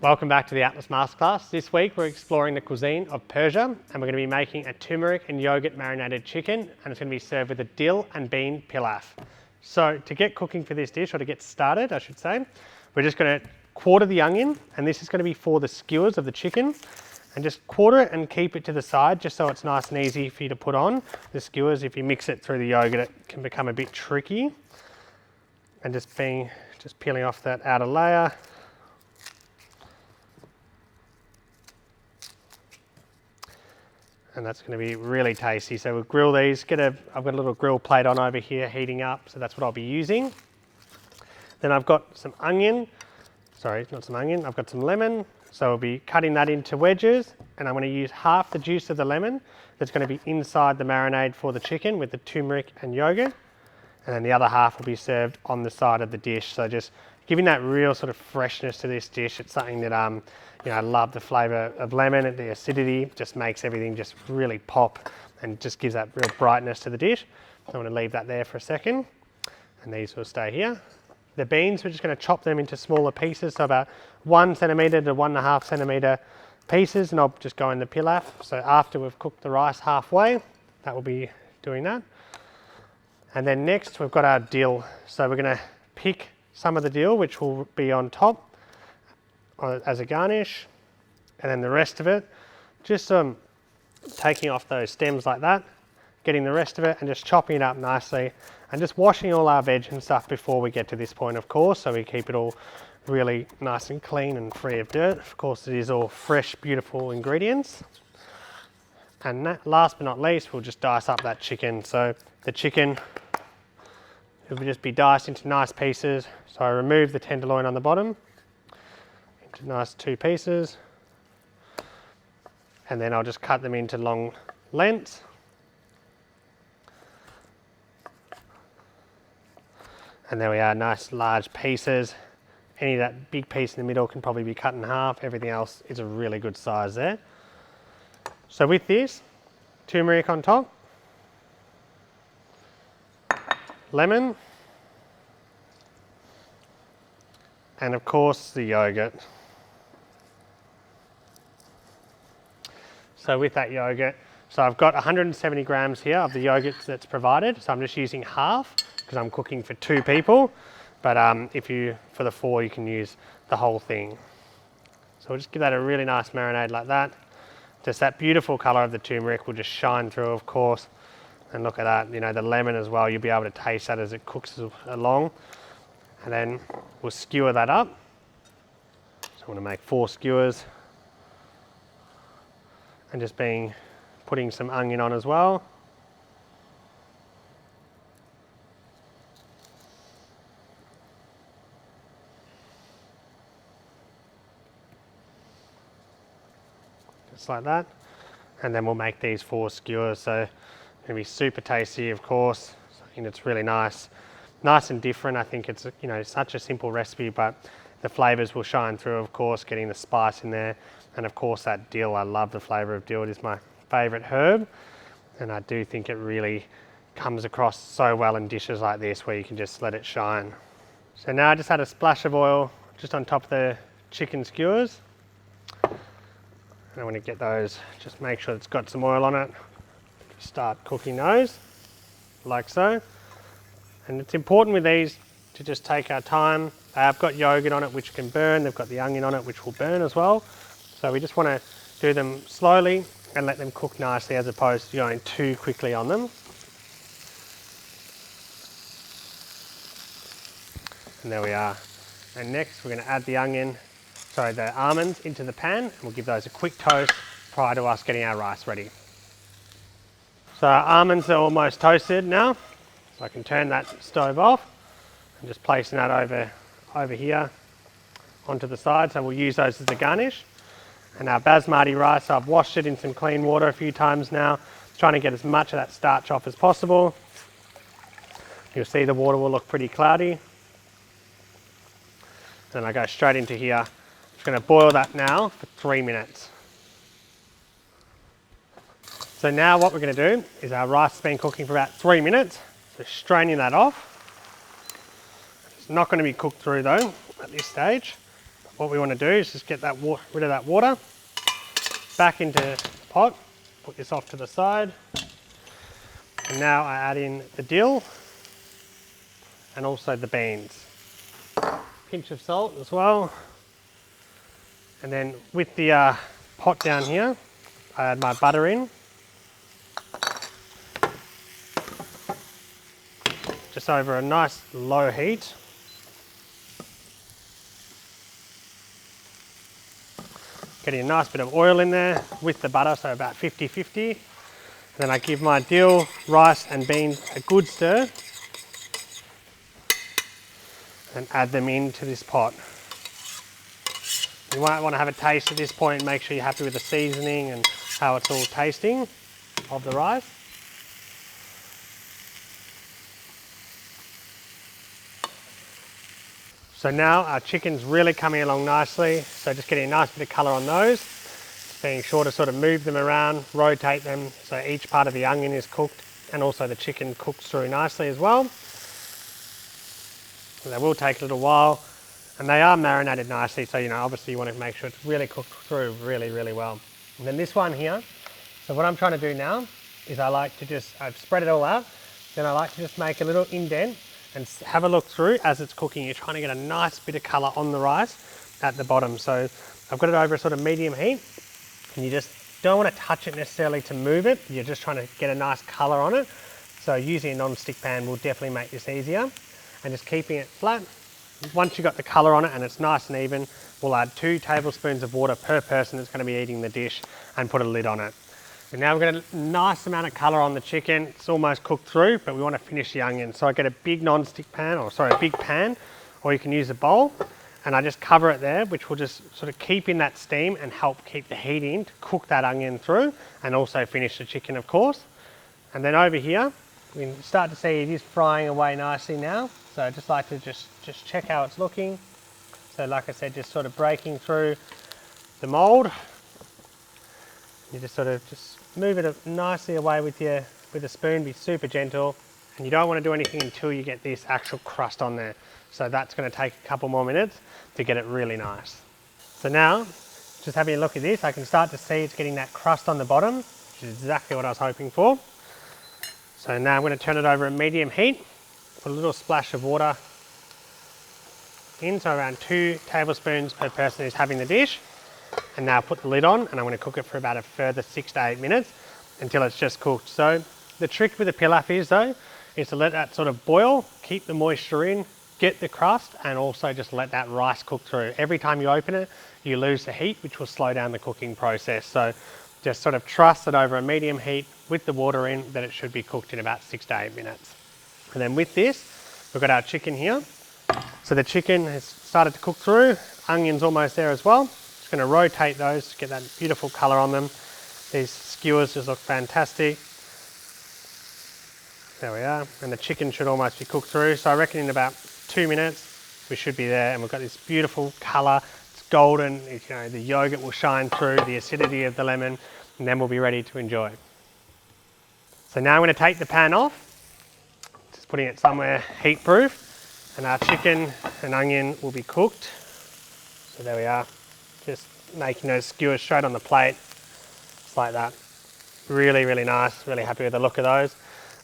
Welcome back to the Atlas Masterclass. This week we're exploring the cuisine of Persia and we're going to be making a turmeric and yogurt marinated chicken, and it's going to be served with a dill and bean pilaf. So to get cooking for this dish, or to get started I should say, we're just going to quarter the onion, and this is going to be for the skewers of the chicken, and just quarter it and keep it to the side just so it's nice and easy for you to put on. The skewers, if you mix it through the yogurt, it can become a bit tricky. And just peeling off that outer layer. And that's going to be really tasty. So we'll grill these. I've got a little grill plate on over here heating up, so that's what I'll be using. Then I've got some onion. Sorry, not some onion. I've got some lemon. So I'll be cutting that into wedges, and I'm going to use half the juice of the lemon that's going to be inside the marinade for the chicken with the turmeric and yogurt. And then the other half will be served on the side of the dish. So just giving that real sort of freshness to this dish. It's something that I love the flavour of lemon, and the acidity just makes everything just really pop and just gives that real brightness to the dish. So I'm going to leave that there for a second, and these will stay here. The beans, we're just going to chop them into smaller pieces, so about 1 centimetre to 1.5 centimetre pieces, and I'll just go in the pilaf. So after we've cooked the rice halfway, that will be doing that. And then next we've got our dill. So we're going to pick some of the dill, which will be on top as a garnish, and then the rest of it, just taking off those stems like that, getting the rest of it and just chopping it up nicely, and just washing all our veg and stuff before we get to this point, of course, so we keep it all really nice and clean and free of dirt. Of course, it is all fresh, beautiful ingredients. And last but not least, we'll just dice up that chicken. So the chicken, it will just be diced into nice pieces. So I remove the tenderloin on the bottom into nice 2 pieces, and then I'll just cut them into long lengths. And there we are, nice large pieces. Any of that big piece in the middle can probably be cut in half. Everything else is a really good size there. So with this, turmeric on top, lemon, and of course the yogurt. So with that yogurt, so I've got 170 grams here of the yogurt that's provided. So I'm just using half because I'm cooking for 2 people. But for the 4, you can use the whole thing. So we'll just give that a really nice marinade like that. Just that beautiful colour of the turmeric will just shine through, of course. And look at that, the lemon as well, you'll be able to taste that as it cooks along. And then we'll skewer that up. So I'm going to make 4 skewers. And just putting some onion on as well. Just like that. And then we'll make these 4 skewers. So it's going to be super tasty, of course. Something that's really nice and different. I think it's such a simple recipe, but the flavours will shine through, of course, getting the spice in there. And of course that dill, I love the flavour of dill. It is my favourite herb, and I do think it really comes across so well in dishes like this where you can just let it shine. So now I just add a splash of oil just on top of the chicken skewers. And I want to get those, just make sure it's got some oil on it. Start cooking those like so. And it's important with these to just take our time. I've got yogurt on it which can burn, they've got the onion on it which will burn as well. So we just want to do them slowly and let them cook nicely, as opposed to going too quickly on them. And there we are. And next we're going to add the almonds into the pan, and we'll give those a quick toast prior to us getting our rice ready. So our almonds are almost toasted now, so I can turn that stove off and just placing that over here onto the side. So we'll use those as a garnish. And our basmati rice, I've washed it in some clean water a few times now, trying to get as much of that starch off as possible. You'll see the water will look pretty cloudy. Then I go straight into here. I'm just going to boil that now for 3 minutes. So now what we're going to do is, our rice has been cooking for about 3 minutes, so straining that off. It's not going to be cooked through though at this stage. what we want to do is just get that rid of that water, back into the pot, put this off to the side. And now I add in the dill and also the beans. Pinch of salt as well. And then with the pot down here, I add my butter in. Just over a nice low heat. Getting a nice bit of oil in there with the butter, so about 50-50. Then I give my dill, rice and beans a good stir and add them into this pot. You might want to have a taste at this point and make sure you're happy with the seasoning and how it's all tasting of the rice. So now our chicken's really coming along nicely, so just getting a nice bit of colour on those. Being sure to sort of move them around, rotate them, so each part of the onion is cooked and also the chicken cooks through nicely as well. So they will take a little while and they are marinated nicely, so obviously you want to make sure it's really cooked through really well. And then this one here, so what I'm trying to do now is I've spread it all out, then I like to just make a little indent and have a look through as it's cooking. You're trying to get a nice bit of colour on the rice at the bottom. So I've got it over a sort of medium heat and you just don't want to touch it necessarily to move it. You're just trying to get a nice colour on it. So using a non-stick pan will definitely make this easier. And just keeping it flat. Once you've got the colour on it and it's nice and even, we'll add 2 tablespoons of water per person that's going to be eating the dish and put a lid on it. And now we've got a nice amount of colour on the chicken. It's almost cooked through, but we want to finish the onion. So I get a big non-stick pan, a big pan, or you can use a bowl, and I just cover it there, which will just sort of keep in that steam and help keep the heat in to cook that onion through and also finish the chicken, of course. And then over here, we can start to see it is frying away nicely now. So I just like to just check how it's looking. So like I said, just sort of breaking through the mould. You just sort of move it nicely away with a spoon, be super gentle, and you don't want to do anything until you get this actual crust on there. So that's going to take a couple more minutes to get it really nice. So now, just having a look at this, I can start to see it's getting that crust on the bottom, which is exactly what I was hoping for. So now I'm going to turn it over at medium heat, put a little splash of water in, so around 2 tablespoons per person who's having the dish. And now put the lid on and I'm going to cook it for about a further 6 to 8 minutes until it's just cooked. So the trick with the pilaf is to let that sort of boil, keep the moisture in, get the crust, and also just let that rice cook through. Every time you open it, you lose the heat, which will slow down the cooking process. So just sort of trust that over a medium heat with the water in that it should be cooked in about 6 to 8 minutes. And then with this, we've got our chicken here. So the chicken has started to cook through, onion's almost there as well. Just going to rotate those to get that beautiful colour on them. These skewers just look fantastic. There we are, and the chicken should almost be cooked through. So I reckon in about 2 minutes we should be there, and we've got this beautiful colour. It's golden. The yogurt will shine through, the acidity of the lemon, and then we'll be ready to enjoy. So now I'm going to take the pan off, just putting it somewhere heat proof, and our chicken and onion will be cooked. So there we are, just making those skewers straight on the plate, just like that. Really nice, really happy with the look of those.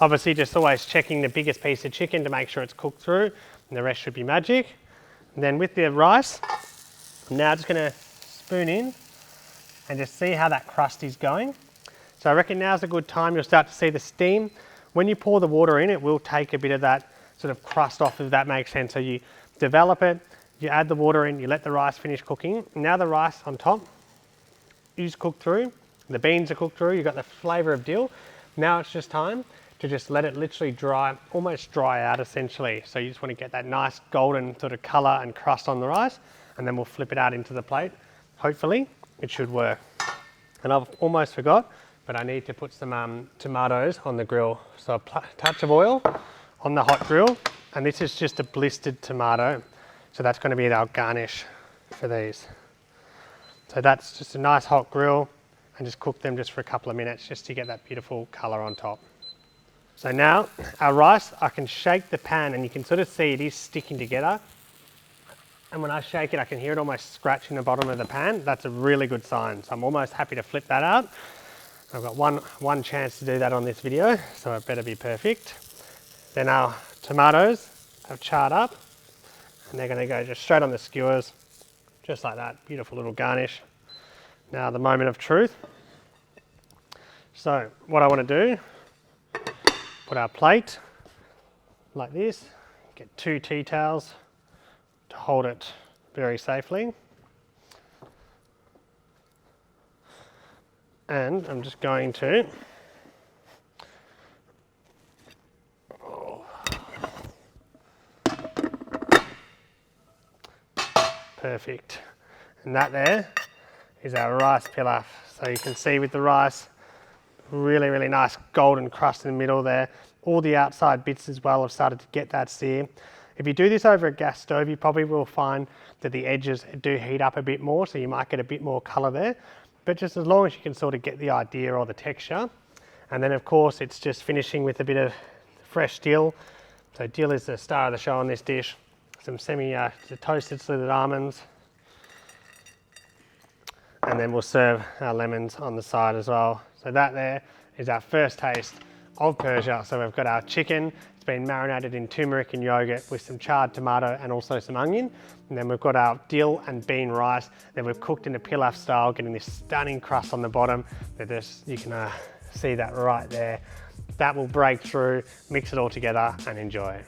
Obviously just always checking the biggest piece of chicken to make sure it's cooked through, and the rest should be magic. And then with the rice, I'm now just going to spoon in and just see how that crust is going. So I reckon now's a good time. You'll start to see the steam. When you pour the water in, it will take a bit of that sort of crust off, if that makes sense. So you develop it, you add the water in, you let the rice finish cooking. Now the rice on top is cooked through, the beans are cooked through, you've got the flavour of dill. Now it's just time to just let it literally dry, almost dry out essentially. So you just want to get that nice golden sort of colour and crust on the rice, and then we'll flip it out into the plate. Hopefully it should work. And I've almost forgot, but I need to put some tomatoes on the grill. So a touch of oil on the hot grill, and this is just a blistered tomato. So that's going to be our garnish for these. So that's just a nice hot grill, and just cook them just for a couple of minutes just to get that beautiful colour on top. So now our rice, I can shake the pan and you can sort of see it is sticking together. And when I shake it, I can hear it almost scratching the bottom of the pan. That's a really good sign. So I'm almost happy to flip that out. I've got one chance to do that on this video, so it better be perfect. Then our tomatoes have charred up, and they're gonna go just straight on the skewers, just like that. Beautiful little garnish. Now the moment of truth. So what I wanna do, put our plate like this, get 2 tea towels to hold it very safely. And I'm just going to perfect. And that there is our rice pilaf. So you can see with the rice, really, really nice golden crust in the middle there. All the outside bits as well have started to get that sear. If you do this over a gas stove, you probably will find that the edges do heat up a bit more, so you might get a bit more colour there. But just as long as you can sort of get the idea or the texture. And then of course it's just finishing with a bit of fresh dill. So dill is the star of the show on this dish. Some toasted slivered almonds. And then we'll serve our lemons on the side as well. So that there is our first taste of Persia. So we've got our chicken. It's been marinated in turmeric and yogurt with some charred tomato and also some onion. And then we've got our dill and bean rice that we've cooked in a pilaf style, getting this stunning crust on the bottom. You can see that right there. That will break through, mix it all together and enjoy it.